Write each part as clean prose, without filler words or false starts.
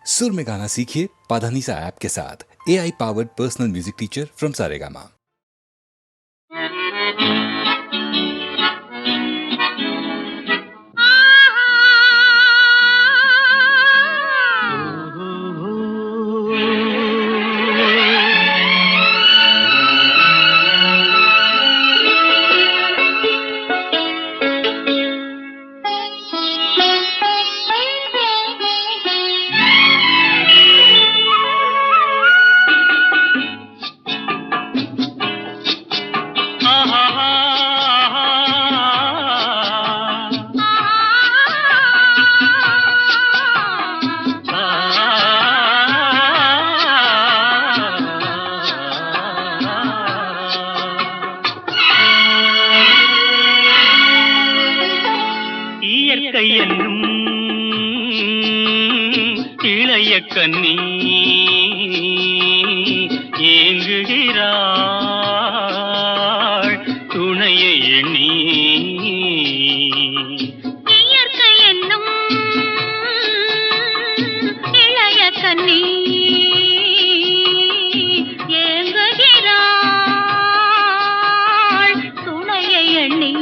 सुर में गाना सीखिए पाधानीसा ऐप के साथ। AI powered personal music teacher from Saregama. இளைய கன்னி ஏங்குகிறாள் துணையை எண்ணி. இயற்கை என்னும் இளைய கன்னி ஏங்குகிறாள் துணையை எண்ணி.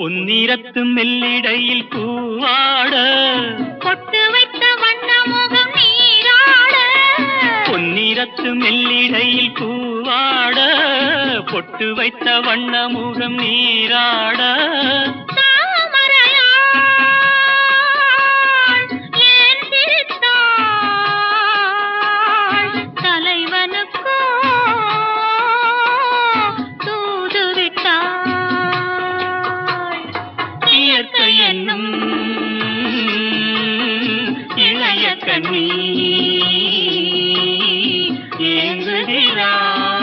பொன்னிறத்து மெல்லிடையில் பூவாட பொட்டு வைத்த வண்ண முகம் நீராட. பொன்னிறத்து மெல்லிடையில் பூவாட பொட்டு வைத்த வண்ண முகம் நீராட. இளைய கன்னி ஏங்குகிறாள்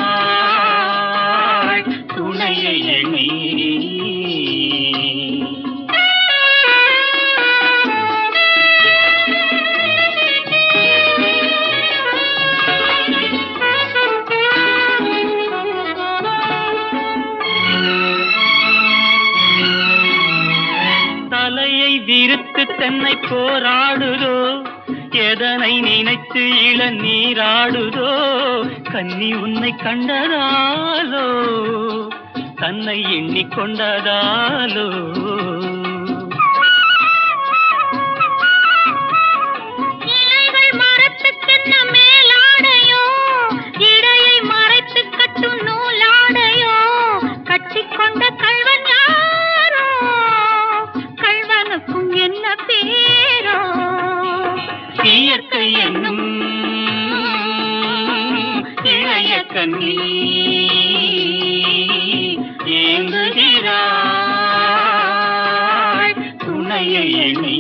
துணையை எண்ணி. தலையை விரித்து தன்னை போராடுதோ, எதனை நினைத்து இள நீராடுதோ. கன்னி உன்னை கண்டதாலோ தன்னை எண்ணிக்கொண்டதாலோ. இலைகள் மரத்துக்கென்ன மேலாடையோ, இடையை மறைத்து கட்டும் நூலாடையோ. கட்டிக்கொண்ட கள்வன் யாரோ, கள்வனுக்கும் என்ன பேரோ. இயற்கை என்னும் இளைய கன்னி ஏங்குகிறாள் துணையை எண்ணி.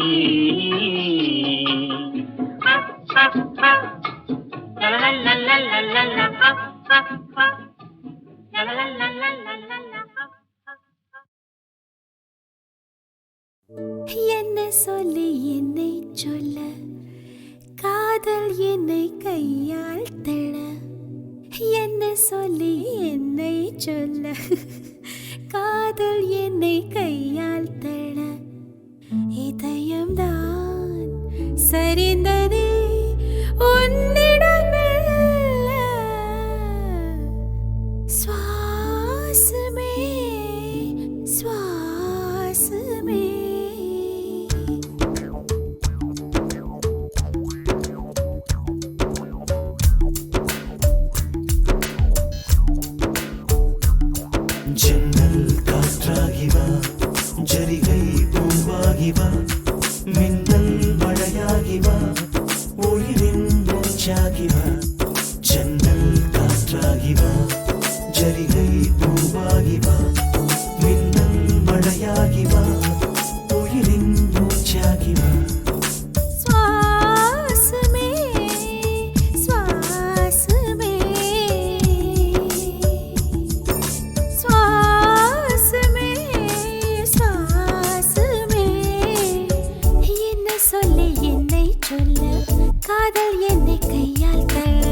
என்ன சொல்லி என்னை சொல்ல, காதல் என்னை கையால் தள்ள. என்ன சொல்லி என்னை சொல்ல, காதல் என்னை கையால் தள்ள. இதயம்தான் சரிந்ததே உன்னிடம் மெல்ல. சுவாசமே சுவாசமே. ஜன்னல் காற்றாகிவா, ஜரிகை பூவாகிவா, மின்னல் மழையாகிவா, உயிரின் மூச்சாகிவா. ஜன்னல் காற்றாகிவா, ஜரிகை பூவாகிவா, மின்னல் மழையாகிவா, உயிரின் மூச்சாகிவா. சுவாசமே சுவாசமே சுவாசமே சுவாசமே. என்ன சொல்ல என்னை சொல்ல, காதல் என்னை கையால் தள்ள.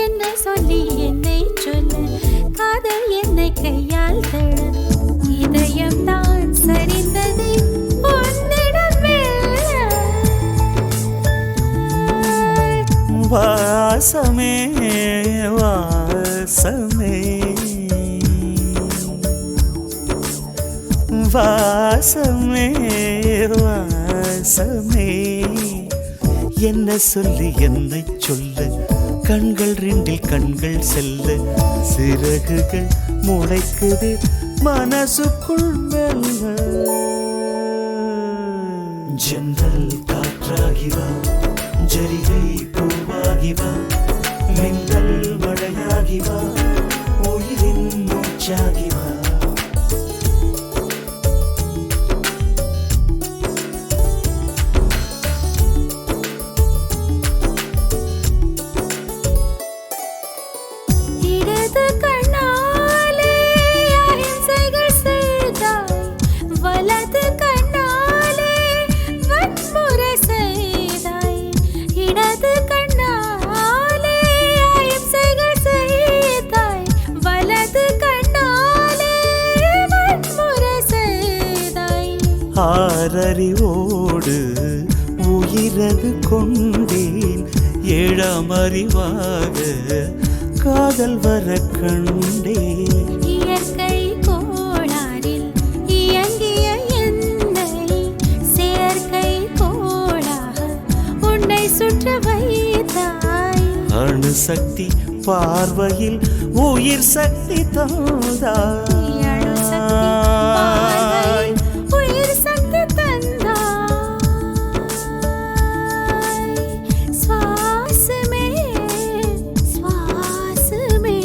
என்ன சொல்லி என்னை சொல்ல, காதல் கையால் தட இதயம் தான் சரிந்தது உன்னிடம் மெல்ல. வாசமே வாசமே வாசமே வாசமே என்ன சொல்லி என்னை சொல்ல கண்கள் ரெண்டில் கண்கள் செல்ல சிறகுகள் முளைக்குது மனசுக்குள் மெல்ல. ஜன்னல் காற்றாகி வா ஜரிகை பூவாகி வா மின்னல் மழையாகி வா உயிரின் மூச்சாகி வா. இடது கண்ணாலே அகிம்சைகள் செய்தாய் வலது கண்ணாலே வன்முறை செய்தாய். இடது கண்ணாலே அகிம்சைகள் செய்தாய் வலது கண்ணாலே வன்முறை செய்தாய். ஆறறிவோடு உயிரது கொண்டேன் ஏழாம் அறிவாக காதல் வர கண்டேன். இயற்கை கோளாறில் இயங்கிய என்னை செயற்கை கோளாக உன்னை சுற்ற வைத்தாய். அணு சக்தி பார்வையில் உயிர் சக்தி தந்தாய். அணுசக்தி பார்வையில் உயிர் சக்தி தந்தாய். சுவாசமே சுவாசமே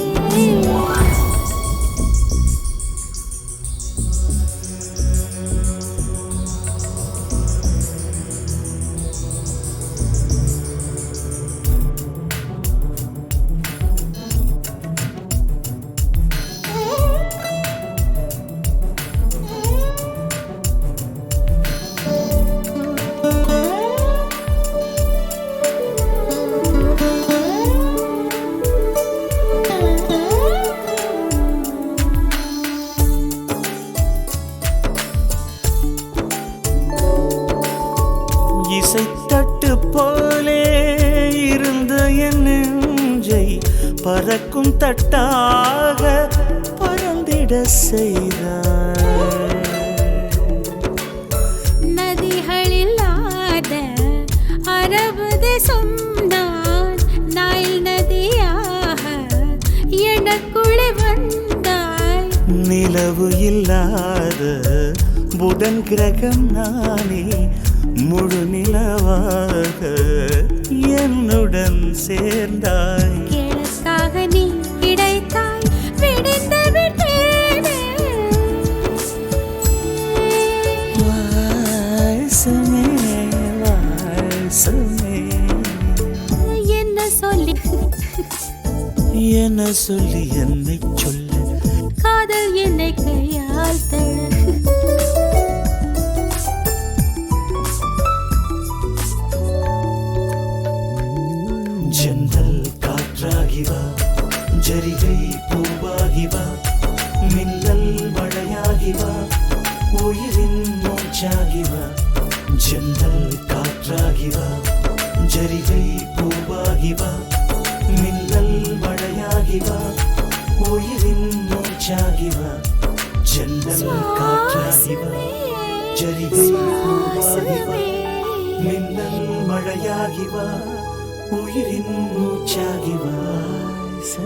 இசைத்தட்டு போலே இருந்த என் நெஞ்சை பறக்கும் தட்டாக பறந்திட செய்தாய். நதிகளில்லாத அரபு தேசம் நான் நைல் நதியாக எனக்குள்ளே வந்தாய். நிலவு இல்லாத புதன் கிரகம் நானே முழு நிலவாக என்னுடன் சேர்ந்தாய். கிழக்காக நீ கிடைத்தாய் விடிந்து விட்டேனே. வாசமே வாசமே என்ன சொல்லி என்ன சொல்லி என்னை சொல்ல காதல் என்னை கையால் தட. ஜன்னல் காற்றாகி வா ஜரிகை பூவாகி வா மின்னல் மழையாகி வா உயிரின் மூச்சாகி வா. ஜன்னல் காற்றாகி வா ஜரிகை பூவாகி வா மின்னல் மழையாகி வா உயிரின் மூச்சாகி வா. ஜன்னல் காற்றாகி வா ஜரிகை பூவாகி வா மின்னல் மழையாகி வா உயிரின் மூச்சாகி வா. ஆ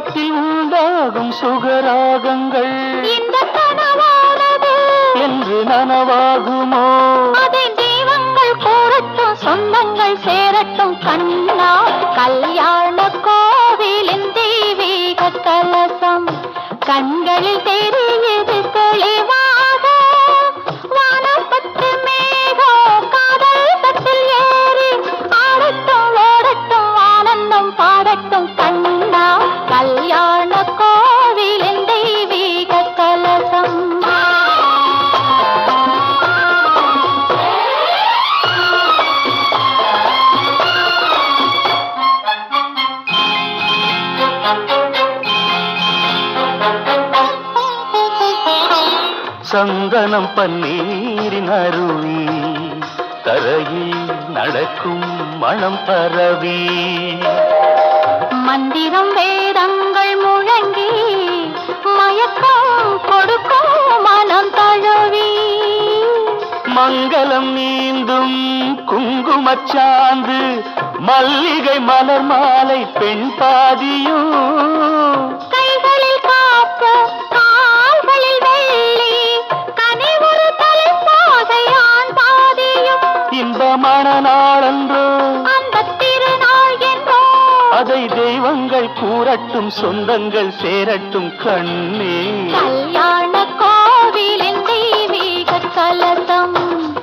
உள்ளத்தில் உண்டாகும் சுகராகங்கள் இந்த கனவானது என்று நனவாகுமோ அதை தெய்வங்கள் கூறட்டும் சொந்தங்கள் சேரட்டும் கண்ணா கல்யாண கோவிலின் தெய்வீக கலசம் கண்களில் தெரியுது தெளிவாக வானப்பட்டு மேகம் காதல் தட்டில் ஏறி ஆடட்டும் ஓடட்டும் ஆனந்தம் பாடட்டும் கண்ணா கல்யாண கோவிலின் தெய்வீக கலசம் சந்தனம் பன்னீரின் அருவி தரையில் நடக்கும் மனம் பரவி மந்திரம் வேதங்கள் முழங்கி மயக்கம் கொடுக்கும் மனம் தழுவி மங்களம் நீந்தும் குங்குமச்சாந்து மல்லிகை மலர் மாலை பெண் பாதியும் கைகளில் காப்பு கால்களில் வெள்ளி கனிவுறு தலை பாதை ஆண் பாதியும் இன்பமான நாளன்றோ அந்த திருநாள் என்றோ அதை தெய்வங்கள் கூறட்டும் சொந்தங்கள் சேரட்டும் கண்ணே கல்யாண கோவிலின் தெய்வீக கலசம்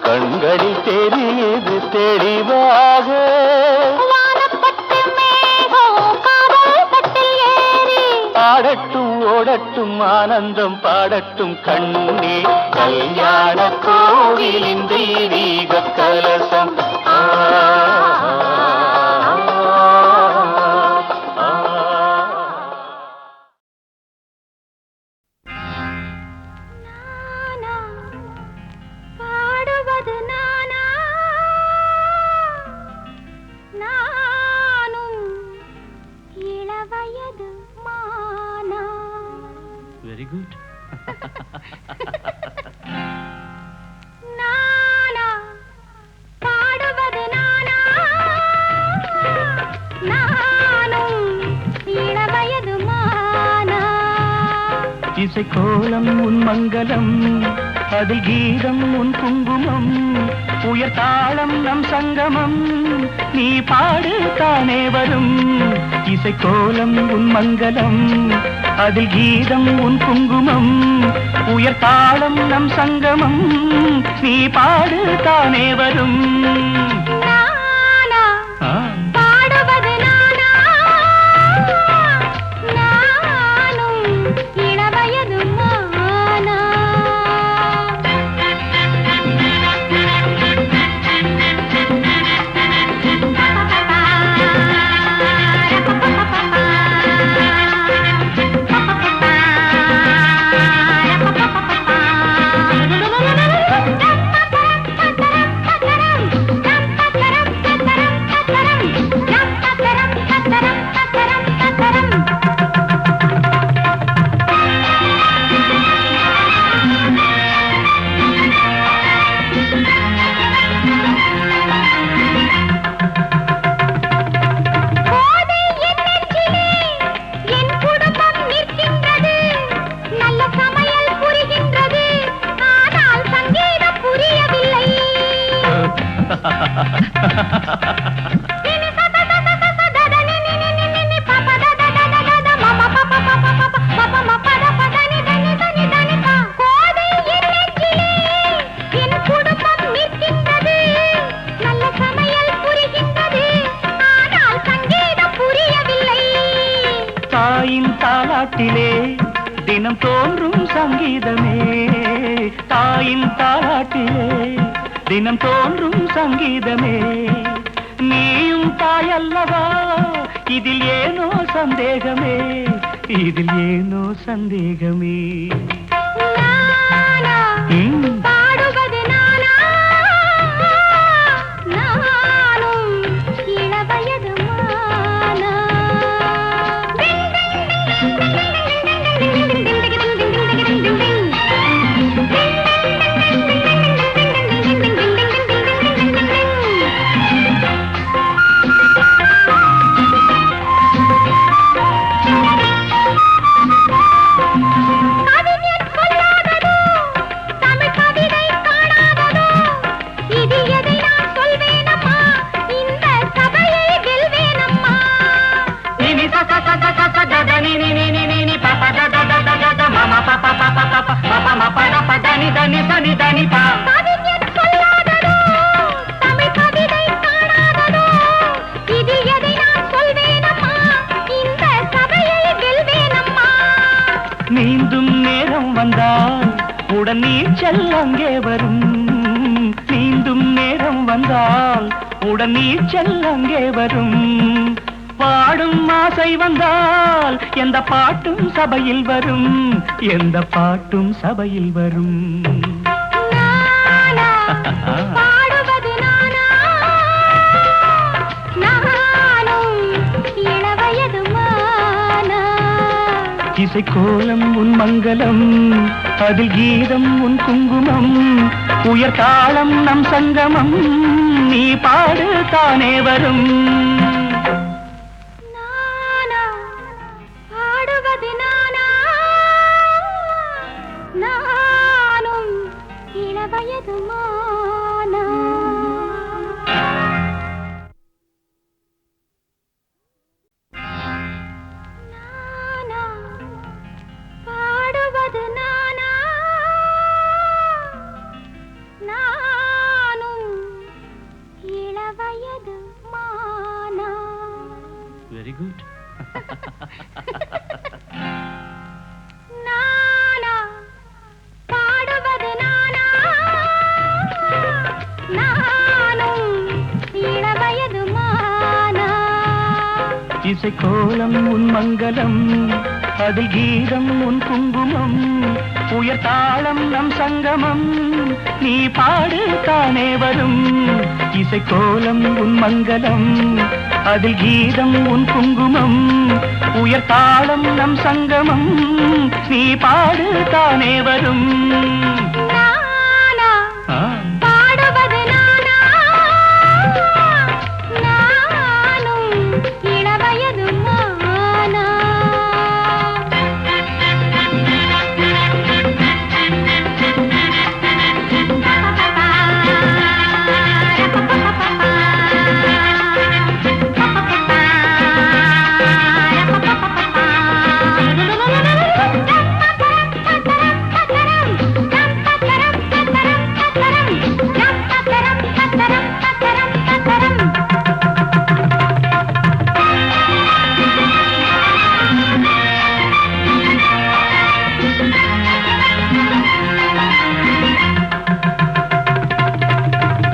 கண்களில் தெரியுது தெளிவாக வானப்பட்டு மேகம் காதல் தட்டில் ஏறி ஆடட்டும் ஓடட்டும் ஆனந்தம் பாடட்டும் கண்ணே கல்யாண கோவிலின் தெய்வீக கலசம் ஆ, ஆ, ஆ. நானா பாடுவது நானா நானும் இளவயது மானா வெரி குட் நானா பாடுவது நானா நானும் இளவயது மானா இசைக்கோலம் உன் மங்களம் அதில் கீதம் உன் குங்குமம் உயர் தாளம் நம் சங்கமம் நீ பாடு தானே வரும் இசைக்கோலம் உன் மங்களம் அதில் கீதம் உன் குங்குமம் உயர் தாளம் நம் சங்கமம் நீ பாடு தானே வரும் நானா ஆ. பாடுவது நானா நானும் இளவயது மானா கோதை என் நெஞ்சிலே என் குடும்பம் நிற்கின்றது நல்ல சமையல் புரிகின்றது ஆனால் சங்கீதம் புரியவில்லை கோதை என் நெஞ்சிலே என் குடும்பம் நிற்கின்றது நல்ல சமையல் புரிகின்றது ஆனால் சங்கீதம் புரியவில்லை தாயின் தாலாட்டிலே தினம் தோன்றும் சங்கீதமே தாயின் தாலாட்டிலே தினம் தோன்றும் சங்கீதமே நீயும் தாயல்லவா இதில் ஏனோ சந்தேகமே இதில் ஏனோ சந்தேகமே நானா ம். பாடுவது நானா நானும் இளவயது மானா உடன் நீச்சல் அங்கே வரும். நீந்தும் நேரம் வந்தால் உடன் நீச்சல் அங்கே வரும். பாடும் ஆசை வந்தால் எந்த பாட்டும் சபையில் வரும். எந்த பாட்டும் சபையில் வரும். நானா பாடுவது நானா, நானும் இளவயது மானா. இசைக்கோலம் உன் மங்களம், அதில் கீதம் உன் குங்குமம், உயர் தாளம் நம் சங்கமம், நீ பாடு தானே வரும். நானா பாடுவது நானா, நானும் இளவயது மானா. நானா பாடுவது நானா, நானும் இளவயது மானா. Very good. நானா பாடுவது நானா, நானும் இளவயது மானா. இசைக்கோலம் உன் மங்களம், அதில் கீதம் உன் குங்குமம், உயர் தாளம் நம் சங்கமம், நீ பாடு தானே வரும். இசைக்கோலம் உன் மங்களம், அதில் கீதம் உன் குங்குமம், உயர் தாளம் நம் சங்கமம், நீ பாடு தானே வரும். நானா பாடுவது நானா, நானும் இளவயது மானா.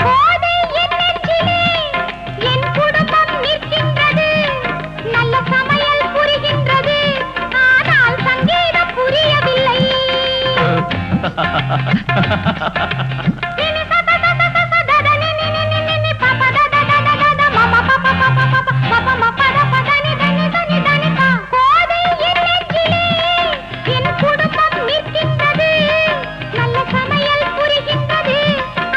கோதை என் நெஞ்சிலே என் குடும்பம் நிற்கின்றது. நல்ல சமையல் புரிகின்றது. ஆனால் சங்கீதம் புரியவில்லை. நினி சத சத சத தத நினி நினி நினி பப தத தத தத மம பப பப பப பப ம பத பத நி தனி தனி தனி பா. கோதை என் நெஞ்சிலே என் குடும்பம் நிற்கின்றது. நல்ல சமையல் புரிகின்றது.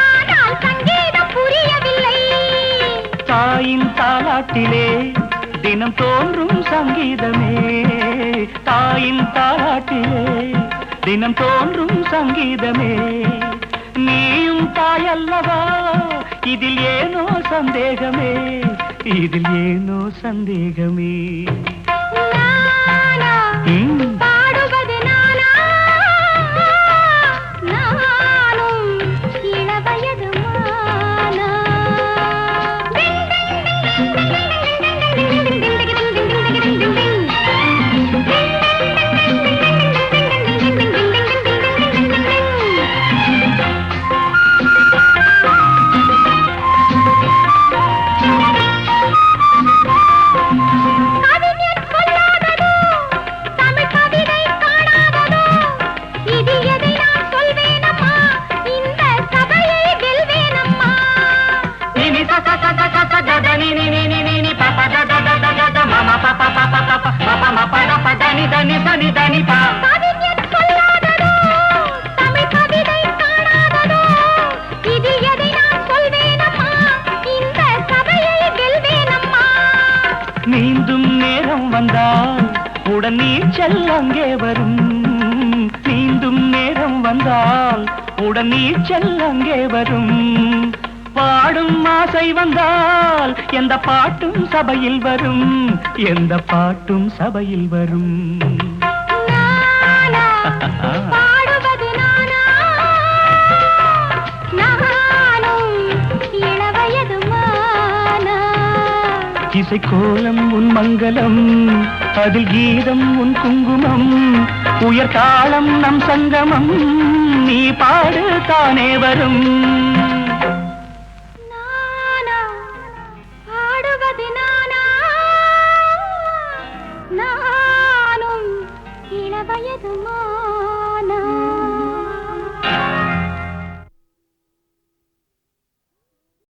ஆனால் சங்கீதம் புரியவில்லை. தாயின் தாலாட்டிலே தினம் தோன்றும் சங்கீதமே, தாயின் தாலாட்டிலே தினம் தோன்றும் சங்கீதமே. நீயும் தாயல்லவா, இதில் ஏனோ சந்தேகமே, இதில் ஏனோ சந்தேகமே. நானா பாடுவது நானா, நானும் இளவயது மானா. கவிஞர் சொல்லாததோ, தமிழ் கவிதை காணாததோ, இதில் எதை நான் சொல்வேனம்மா, இந்த சபையை வெல்வேனம்மா. நினி சத சத சத தத நினி நினி நினி பப தத தத தத மம பப பப பப பப ம பத பத நி தனி தனி தனி பா. கவிஞர் சொல்லாததோ, தமிழ் கவிதை காணாததோ, இதில் எதை நான் சொல்வேனம்மா, இந்த சபையை வெல்வேனம்மா. நீந்தும் நேரம் வந்தால் உடன் நீச்சல் அங்கே வரும். நீந்தும் நேரம் வந்தால் உடன் நீச்சல் அங்கே வரும். பாடும் ஆசை வந்தால் எந்த பாட்டும் சபையில் வரும். எந்த பாட்டும் சபையில் வரும். நானா பாடுவது நானா, நானும் இளவயது மானா. இசைக்கோலம் உன் மங்களம், அதில் கீதம் உன் குங்குமம், உயர் தாளம் நம் சங்கமம், நீ தானே வரும். நானா பாடுவது நானா, நானும் இளவயது மானா.